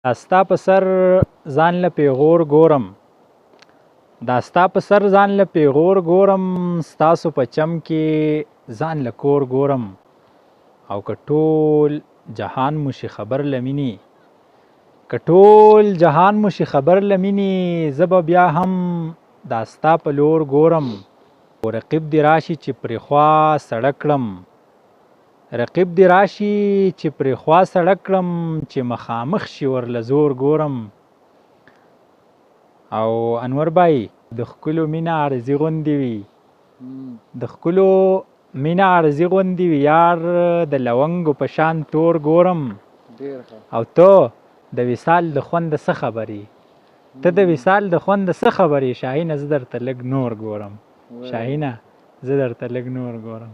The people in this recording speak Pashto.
دا ستا په سر ځان له پیغور ګورم دا ستا په سر ځان له پیغور ګورم ستاسو په چم کې ځان له کور ګورم او که ټول جهان مو شي خبر له مینې که ټول جهان مو شي خبر له مینې زه به بیا هم دا ستا په لور ګورم او رقیب دې راشي چې پرې خوا سړه کړم رقیب دې راشي چې پرې خوا سړه کړم چې مخامخ شي ورله زور ګورم او انور بای د ښکلو مینه عارضي غوندې وي د ښکلو مینه عارضي غوندې وي یار د لونګو په شان تور ګورم او ته د وصال د خوند څه خبرې ته د وصال د خوند څه خبرې شاهینه زه درته لږ نور ګورم شاهینه زه درته لږ نور ګورم